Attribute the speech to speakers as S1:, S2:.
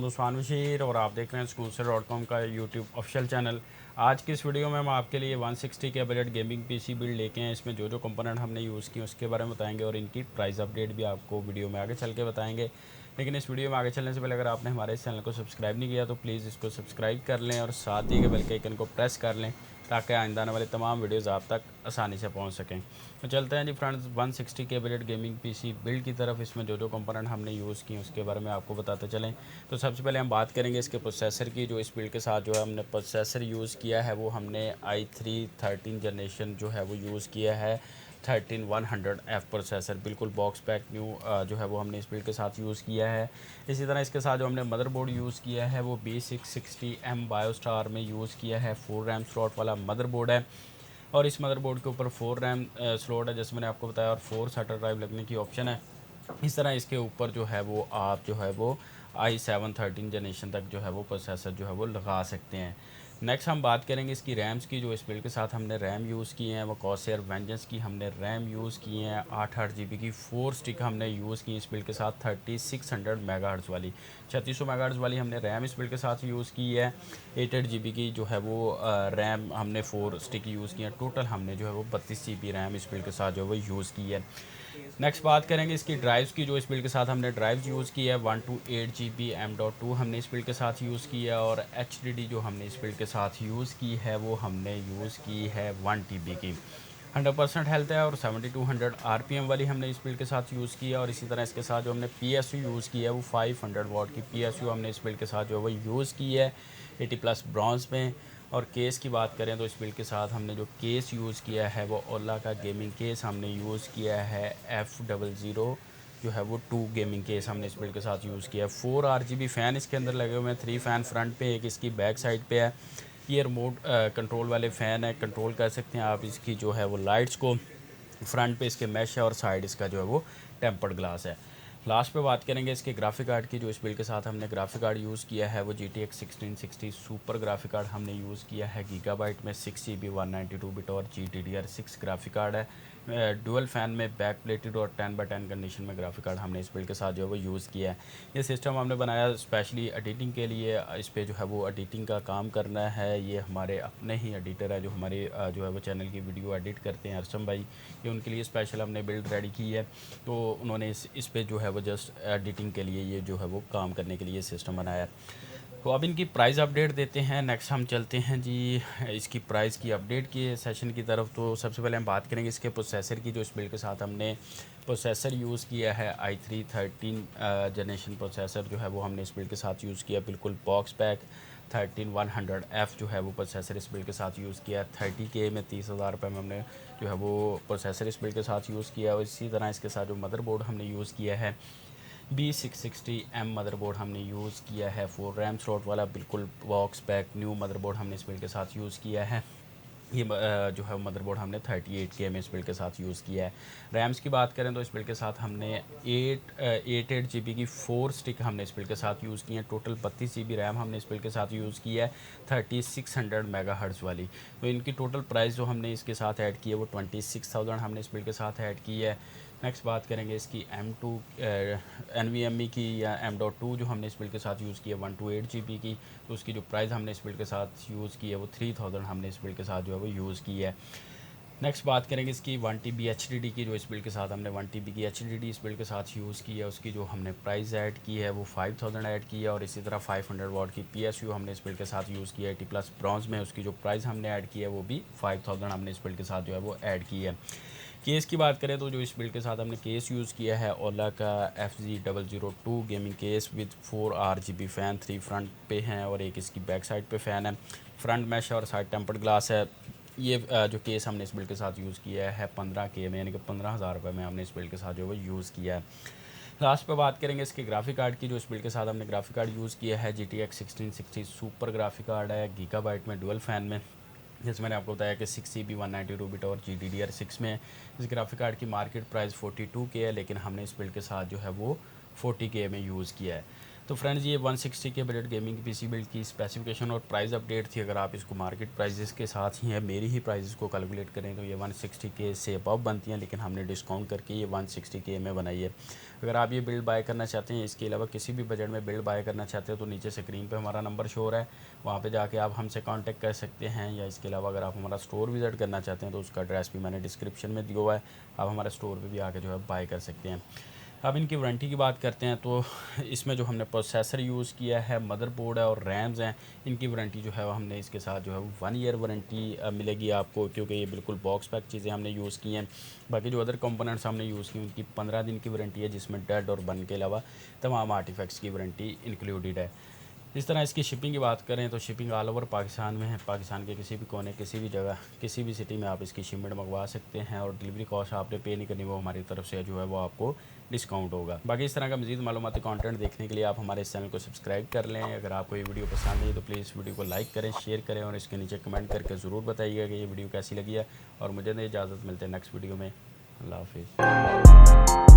S1: उस्मान बशीर और आप देख रहे हैं Scootser.com का यूट्यूब ऑफिशियल चैनल। आज की इस वीडियो में हम आपके लिए 160 के बजट गेमिंग पीसी बिल्ड लेके हैं। इसमें जो जो कंपोनेंट हमने यूज़ किए उसके बारे में बताएंगे और इनकी प्राइस अपडेट भी आपको वीडियो में आगे चल के बताएंगे। लेकिन इस वीडियो में आगे चलने से पहले अगर आपने हमारे इस चैनल को सब्सक्राइब नहीं किया तो प्लीज़ इसको सब्सक्राइब कर लें और साथ ही के बेल के आइकन को प्रेस कर लें ताकि आइंदा आने वाले तमाम वीडियोज़ आप तक आसानी से पहुंच सकें। तो चलते हैं जी फ्रेंड्स 160 के बजट गेमिंग पीसी बिल्ड की तरफ। इसमें जो जो कंपोनेंट हमने यूज़ किए उसके बारे में आपको बताते चलें। तो सबसे पहले हम बात करेंगे इसके प्रोसेसर की। जो इस बिल्ड के साथ जो है हमने प्रोसेसर यूज़ किया है वो हमने i3 13 जनरेशन जो है वो यूज़ किया है 13100F प्रोसेसर, बिल्कुल बॉक्स पैक न्यू जो है वो हमने इस बिल्ड के साथ यूज़ किया है। इसी तरह इसके साथ जो हमने मदरबोर्ड यूज़ किया है वो B660M बायोस्टार में यूज़ किया है। 4 रैम स्लॉट वाला मदरबोर्ड है और इस मदरबोर्ड के ऊपर 4 रैम स्लॉट है जैसे मैंने आपको बताया और 4 SATA ड्राइव लगने की ऑप्शन है। इस तरह इसके ऊपर जो है वो आप जो है वो i7 13 जनरेशन तक जो है वो प्रोसेसर जो है वो लगा सकते हैं। नेक्स्ट हम बात करेंगे इसकी रैम्स की। जो इस बिल्ड के साथ हमने रैम यूज़ की हैं वो कॉर्सैर वेंजेंस की हमने रैम यूज़ की हैं। 8 GB की 4 स्टिक हमने यूज़ की इस बिल्ड के साथ 3600 मेगाहर्ट्ज़ वाली, 3600 मेगाहर्ट्ज़ वाली हमने रैम इस बिल्ड के साथ यूज़ की है। 8 GB की जो है वो रैम हमने 4 स्टिक यूज़ की है। टोटल हमने जो है वो 32 GB रैम इस बिल्ड के साथ जो है वो यूज़ की है। नेक्स्ट बात करेंगे इसकी ड्राइव्स की। जो इस बिल्ड के साथ हमने ड्राइव्स यूज़ की है 128 GB M.2 हमने इस बिल्ड के साथ यूज़ की है और HDD जो हमने इस बिल्ड के साथ यूज़ की है वो हमने यूज़ की है 1 TB की। 100% हेल्थ है और 7200 RPM वाली हमने इस बिल्ड के साथ यूज़ की है। और इसी तरह इसके साथ जो हमने PSU यूज़ की है वो 500 वाट की PSU हमने इस बिल्ड के साथ जो है वो यूज़ की है 80+ ब्रॉन्ज में। और केस की बात करें तो इस बिल्ड के साथ हमने जो केस यूज़ किया है वो ओला का गेमिंग केस हमने यूज़ किया है F00 जो है वो 2 गेमिंग केस हमने इस बिल्ड के साथ यूज़ किया है। 4 RGB फ़ैन इसके अंदर लगे हुए हैं, 3 फ़ैन फ्रंट पे, एक इसकी बैक साइड पे है। ये रिमोट कंट्रोल वाले फ़ैन है, कंट्रोल कर सकते हैं आप इसकी जो है वो लाइट्स को। फ्रंट पे इसके मैश है और साइड इसका जो है वो टेम्पर्ड ग्लास है। लास्ट पे बात करेंगे इसके ग्राफिक कार्ड की। जो इस बिल्ड के साथ हमने ग्राफिक कार्ड यूज़ किया है वो GTX 1660 सुपर ग्राफिक कार्ड हमने यूज़ किया है गीगाबाइट में, 6GB 192 बिट और GDDR6 ग्राफिक कार्ड है। डुअल फ़ैन में बैक प्लेटेड और 10/10 कंडीशन में ग्राफिक कार्ड हमने इस बिल्ड के साथ जो है वो यूज़ किया है। ये सिस्टम हमने बनाया स्पेशली एडिटिंग के लिए। इस पे जो है वो एडिटिंग का काम करना है। ये हमारे अपने ही एडिटर है जो हमारे जो है वो चैनल की वीडियो एडिट करते हैं, अरसम भाई। ये उनके लिए स्पेशल हमने बिल्ड रेडी की है। तो उन्होंने इस पे जो है वो जस्ट एडिटिंग के लिए ये जो है वो काम करने के लिए सिस्टम बनाया है। तो अब इनकी प्राइस अपडेट देते हैं। नेक्स्ट हम चलते हैं जी इसकी प्राइस की अपडेट की सेशन की तरफ। तो सबसे पहले हम बात करेंगे इसके प्रोसेसर की। जो इस बिल्ड के साथ हमने प्रोसेसर यूज़ किया है i3 13 जनरेशन प्रोसेसर जो है वो हमने इस बिल्ड के साथ यूज़ किया, बिल्कुल बॉक्स पैक। 13100F जो है वो प्रोसेसर इस बिल्ड के साथ यूज़ किया। 30K में 30,000 रुपये में हमने जो है वो प्रोसेसर इस बिल्ड के साथ यूज़ किया। और इसी तरह इसके साथ जो मदरबोर्ड हमने यूज़ किया है B660M मदरबोर्ड हमने यूज़ किया है। 4 रैम स्लॉट वाला बिल्कुल बॉक्स पैक न्यू मदरबोर्ड हमने इस बिल्ड के साथ यूज़ किया है। ये जो है मदरबोर्ड हमने 38K में इस बिल्ड के साथ यूज़ किया है। रैम्स की बात करें तो इस बिल्ड के साथ हमने 8 GB की 4 स्टिक हमने इस बिल्ड के साथ यूज़ की हैं। टोटल 32 GB रैम हमने इस बिल्ड के साथ यूज़ की है 3600 मेगाहर्ट्ज़ वाली। तो इनकी टोटल प्राइस जो हमने इसके साथ ऐड की है वो 26,000 हमने इस बिल्ड के साथ ऐड की है। नेक्स्ट बात करेंगे इसकी M2 NVMe की या M.2 जो हमने इस बिल्ड के साथ यूज़ की है 128 GB की। तो उसकी जो प्राइस हमने इस बिल्ड के साथ यूज़ की है वो 3000 हमने इस बिल्ड के साथ जो है वो यूज़ की है। नेक्स्ट बात करेंगे इसकी 1 TB HDD की। जो इस बिल्ड के साथ हमने 1 TB की HDD इस बिल्ड के साथ यूज़ की है, उसकी जो हमने प्राइस ऐड की है वो 5000 ऐड की है। और इसी तरह 500 वाट की PSU हमने इस बिल्ड के साथ यूज़ की है 80+ ब्रॉन्ज में, उसकी जो प्राइस हमने ऐड की है वो भी 5000 हमने इस बिल्ड के साथ जो है वो ऐड की है। केस की बात करें तो जो इस बिल्ड के साथ हमने केस यूज़ किया है ओला का FG002 gaming case with 4 RGB fan, 3 front पे हैं और एक इसकी बैक साइड पे फ़ैन है। फ्रंट मैश और साइड टेम्पर्ड ग्लास है। ये जो केस हमने इस बिल्ड के साथ यूज़ किया है 15K में, यानी कि 15,000 रुपये में हमने इस बिल्ड के साथ जो है वो यूज़ किया है। लास्ट पे बात करेंगे इसके ग्राफिक कार्ड की। जो इस बिल्ड के साथ हमने ग्राफिक कार्ड यूज़ किया है GTX 1660 सुपर ग्राफिक कार्ड है गीगाबाइट में डुअल फ़ैन में, जैसे मैंने आपको बताया कि 6GB 192 बिट और GDDR6 में। इस ग्राफिक कार्ड की मार्केट प्राइस 42K है, लेकिन हमने इस बिल्ड के साथ जो है वो 40K में यूज़ किया है। तो फ्रेंड्स ये 160 के बजट गेमिंग पीसी बिल्ड की स्पेसिफिकेशन और प्राइस अपडेट थी। अगर आप इसको मार्केट प्राइसेस के साथ ही है मेरी ही प्राइसेस को कैलकुलेट करें तो ये 160 के से अबव बनती हैं, लेकिन हमने डिस्काउंट करके ये 160 के में बनाई है। अगर आप ये बिल्ड बाय करना चाहते हैं, इसके अलावा किसी भी बजट में बिल्ड बाय करना चाहते हो तो नीचे स्क्रीन पे हमारा नंबर शो हो रहा है, वहाँ पे जाके आप हमसे कांटेक्ट कर सकते हैं। या इसके अलावा अगर आप हमारा स्टोर विज़िट करना चाहते हैं तो उसका एड्रेस भी मैंने डिस्क्रिप्शन में दिया हुआ है, आप हमारे स्टोर पे भी आके जो है बाय कर सकते हैं। अब इनकी वारंटी की बात करते हैं तो इसमें जो हमने प्रोसेसर यूज़ किया है, मदरबोर्ड है और रैम्स हैं, इनकी वारंटी जो है वो हमने इसके साथ जो है 1 ईयर वारंटी मिलेगी आपको, क्योंकि ये बिल्कुल बॉक्स पैक चीज़ें हमने यूज़ की हैं। बाकी जो अदर कंपोनेंट्स हमने यूज़ की उनकी 15 दिन की वारंटी है, जिसमें डेड और बर्न के अलावा तमाम आर्टिफैक्ट्स की वारंटी इंक्लूडेड है। इस तरह इसकी शिपिंग की बात करें तो शिपिंग ऑल ओवर पाकिस्तान में है। पाकिस्तान के किसी भी कोने, किसी भी जगह, किसी भी सिटी में आप इसकी शिपमेंट मंगवा सकते हैं और डिलीवरी कॉस्ट आपने पे नहीं करनी, वो हमारी तरफ से जो है वो आपको डिस्काउंट होगा। बाकी इस तरह का मज़ीद मालूमाती कंटेंट देखने के लिए आप हमारे इस चैनल को सब्सक्राइब कर लें। अगर आपको ये वीडियो पसंद आई तो प्लीज़ वीडियो को लाइक करें, शेयर करें और इसके नीचे कमेंट करके ज़रूर बताइएगा कि ये वीडियो कैसी लगी है। और मुझे नहीं इजाज़त, मिलते हैं नेक्स्ट वीडियो में। अल्लाह हाफिज़।